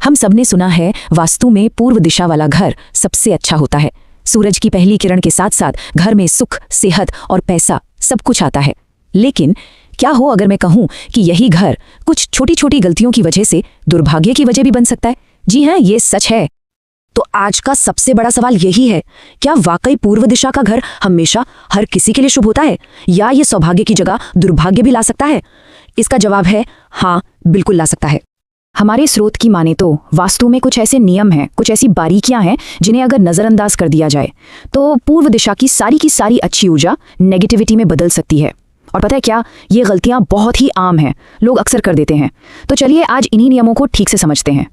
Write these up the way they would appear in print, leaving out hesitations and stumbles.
हम सबने सुना है वास्तु में पूर्व दिशा वाला घर सबसे अच्छा होता है। सूरज की पहली किरण के साथ साथ घर में सुख, सेहत और पैसा सब कुछ आता है। लेकिन क्या हो अगर मैं कहूं कि यही घर कुछ छोटी छोटी गलतियों की वजह से दुर्भाग्य की वजह भी बन सकता है? जी हाँ, ये सच है। तो आज का सबसे बड़ा सवाल यही है, क्या वाकई पूर्व दिशा का घर हमेशा हर किसी के लिए शुभ होता है, या ये सौभाग्य की जगह दुर्भाग्य भी ला सकता है? इसका जवाब है हाँ, बिल्कुल ला सकता है। हमारे स्रोत की माने तो वास्तु में कुछ ऐसे नियम हैं, कुछ ऐसी बारीकियां हैं जिन्हें अगर नज़रअंदाज कर दिया जाए तो पूर्व दिशा की सारी अच्छी ऊर्जा नेगेटिविटी में बदल सकती है। और पता है क्या, ये गलतियां बहुत ही आम हैं, लोग अक्सर कर देते हैं। तो चलिए आज इन्हीं नियमों को ठीक से समझते हैं।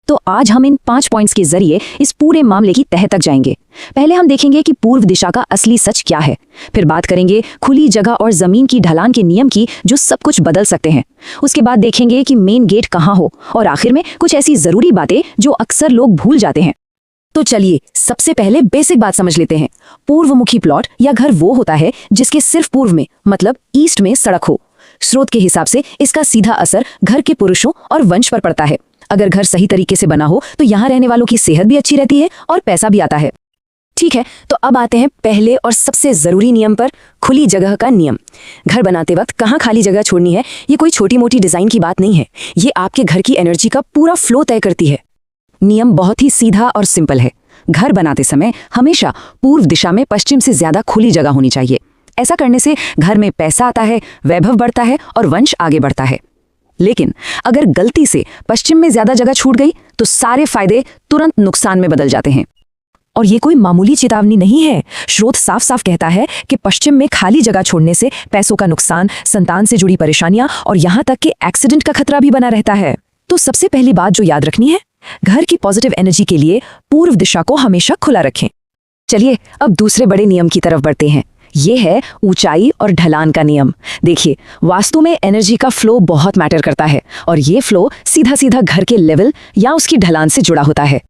तो आज हम इन 5 पॉइंट्स के जरिए इस पूरे मामले की तह तक जाएंगे। पहले हम देखेंगे कि पूर्व दिशा का असली सच क्या है, फिर बात करेंगे खुली जगह और जमीन की ढलान के नियम की जो सब कुछ बदल सकते हैं। उसके बाद देखेंगे कि मेन गेट कहाँ हो, और आखिर में कुछ ऐसी जरूरी बातें जो अक्सर लोग भूल जाते हैं। तो चलिए सबसे पहले बेसिक बात समझ लेते हैं। पूर्वमुखी प्लॉट या घर वो होता है जिसके सिर्फ पूर्व में, मतलब ईस्ट में सड़क हो। स्रोत के हिसाब से इसका सीधा असर घर के पुरुषों और वंश पर पड़ता है। अगर घर सही तरीके से बना हो तो यहाँ रहने वालों की सेहत भी अच्छी रहती है और पैसा भी आता है। ठीक है, तो अब आते हैं पहले और सबसे जरूरी नियम पर, खुली जगह का नियम। घर बनाते वक्त कहाँ खाली जगह छोड़नी है, ये कोई छोटी मोटी डिजाइन की बात नहीं है, ये आपके घर की एनर्जी का पूरा फ्लो तय करती है। नियम बहुत ही सीधा और सिंपल है। घर बनाते समय हमेशा पूर्व दिशा में पश्चिम से ज्यादा खुली जगह होनी चाहिए। ऐसा करने से घर में पैसा आता है, वैभव बढ़ता है और वंश आगे बढ़ता है। लेकिन अगर गलती से पश्चिम में ज्यादा जगह छूट गई तो सारे फायदे तुरंत नुकसान में बदल जाते हैं। और ये कोई मामूली चेतावनी नहीं है। स्रोत साफ साफ कहता है कि पश्चिम में खाली जगह छोड़ने से पैसों का नुकसान, संतान से जुड़ी परेशानियां और यहां तक कि एक्सीडेंट का खतरा भी बना रहता है। तो सबसे पहली बात जो याद रखनी है, घर की पॉजिटिव एनर्जी के लिए पूर्व दिशा को हमेशा खुला रखें। चलिए अब दूसरे बड़े नियम की तरफ बढ़ते हैं। ये है ऊंचाई और ढलान का नियम। देखिए, वास्तु में एनर्जी का फ्लो बहुत मैटर करता है और ये फ्लो सीधा सीधा घर के लेवल या उसकी ढलान से जुड़ा होता है।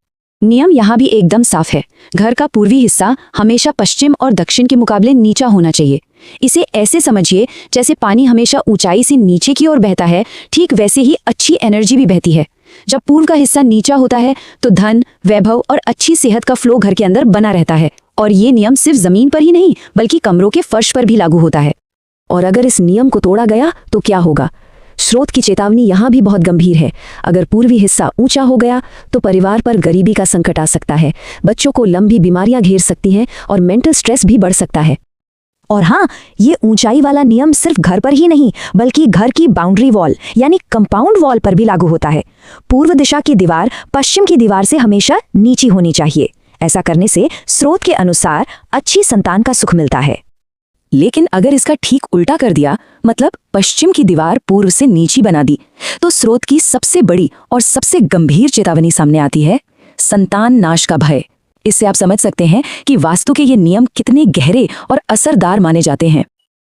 नियम यहाँ भी एकदम साफ है। घर का पूर्वी हिस्सा हमेशा पश्चिम और दक्षिण के मुकाबले नीचा होना चाहिए। इसे ऐसे समझिए जैसे पानी हमेशा ऊंचाई से नीचे की ओर बहता है, ठीक वैसे ही अच्छी एनर्जी भी बहती है। जब पूर्व का हिस्सा नीचा होता है तो धन, वैभव और अच्छी सेहत का फ्लो घर के अंदर बना रहता है। और ये नियम सिर्फ जमीन पर ही नहीं बल्कि कमरों के फर्श पर भी लागू होता है। और अगर इस नियम को तोड़ा गया तो क्या होगा? स्रोत की चेतावनी यहाँ भी बहुत गंभीर है। अगर पूर्वी हिस्सा ऊंचा हो गया तो परिवार पर गरीबी का संकट आ सकता है, बच्चों को लंबी बीमारियां घेर सकती हैं और मेंटल स्ट्रेस भी बढ़ सकता है। और हाँ, ये ऊंचाई वाला नियम सिर्फ घर पर ही नहीं बल्कि घर की बाउंड्री वॉल यानी कंपाउंड वॉल पर भी लागू होता है। पूर्व दिशा की दीवार पश्चिम की दीवार से हमेशा नीची होनी चाहिए। ऐसा करने से स्रोत के अनुसार अच्छी संतान का सुख मिलता है। लेकिन अगर इसका ठीक उल्टा कर दिया, मतलब पश्चिम की दीवार पूर्व से नीची बना दी, तो स्रोत की सबसे बड़ी और सबसे गंभीर चेतावनी सामने आती है, संतान नाश का भय। इससे आप समझ सकते हैं कि वास्तु के ये नियम कितने गहरे और असरदार माने जाते हैं।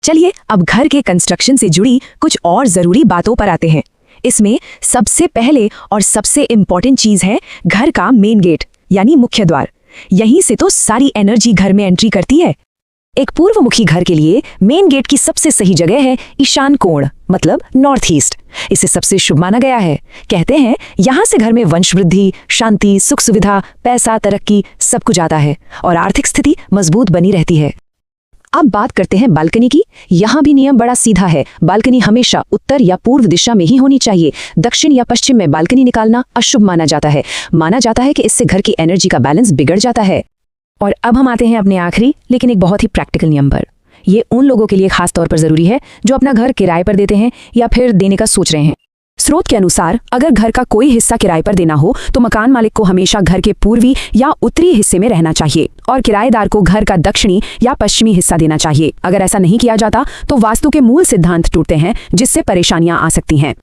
चलिए अब घर के कंस्ट्रक्शन से जुड़ी कुछ और जरूरी बातों पर आते हैं। इसमें सबसे पहले और सबसे इंपॉर्टेंट चीज है घर का मेन गेट यानी मुख्य द्वार। यहीं से तो सारी एनर्जी घर में एंट्री करती है। एक पूर्वमुखी घर के लिए मेन गेट की सबसे सही जगह है ईशान कोण, मतलब नॉर्थ ईस्ट। इसे सबसे शुभ माना गया है। कहते हैं यहां से घर में वंश वृद्धि, शांति, सुख सुविधा, पैसा, तरक्की सब कुछ आता है और आर्थिक स्थिति मजबूत बनी रहती है। अब बात करते हैं बालकनी की। यहाँ भी नियम बड़ा सीधा है। बालकनी हमेशा उत्तर या पूर्व दिशा में ही होनी चाहिए। दक्षिण या पश्चिम में बालकनी निकालना अशुभ माना जाता है। माना जाता है कि इससे घर की एनर्जी का बैलेंस बिगड़ जाता है। और अब हम आते हैं अपने आखिरी लेकिन एक बहुत ही प्रैक्टिकल नियम पर। ये उन लोगों के लिए खास तौर पर जरूरी है जो अपना घर किराए पर देते हैं या फिर देने का सोच रहे हैं। स्रोत के अनुसार अगर घर का कोई हिस्सा किराए पर देना हो तो मकान मालिक को हमेशा घर के पूर्वी या उत्तरी हिस्से में रहना चाहिए और किराएदार को घर का दक्षिणी या पश्चिमी हिस्सा देना चाहिए। अगर ऐसा नहीं किया जाता तो वास्तु के मूल सिद्धांत टूटते हैं, जिससे परेशानियां आ सकती हैं।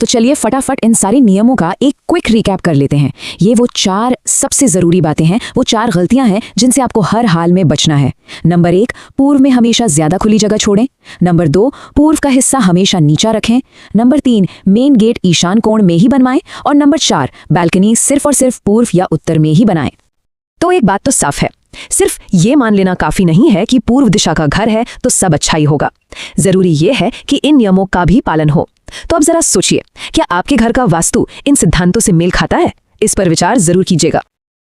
तो चलिए फटाफट इन सारे नियमों का एक क्विक रिकैप कर लेते हैं। ये वो 4 सबसे जरूरी बातें हैं, वो 4 गलतियां हैं जिनसे आपको हर हाल में बचना है। नंबर 1, पूर्व में हमेशा ज्यादा खुली जगह छोड़ें। नंबर 2, पूर्व का हिस्सा हमेशा नीचा रखें। नंबर 3, मेन गेट ईशान कोण में ही बनवाएं। और नंबर 4, बालकनी सिर्फ और सिर्फ पूर्व या उत्तर में ही बनाएं। तो एक बात तो साफ है, सिर्फ ये मान लेना काफी नहीं है कि पूर्व दिशा का घर है तो सब अच्छा ही होगा। जरूरी ये है कि इन नियमों का भी पालन हो। तो अब जरा सोचिए, क्या आपके घर का वास्तु इन सिद्धांतों से मेल खाता है? इस पर विचार जरूर कीजिएगा।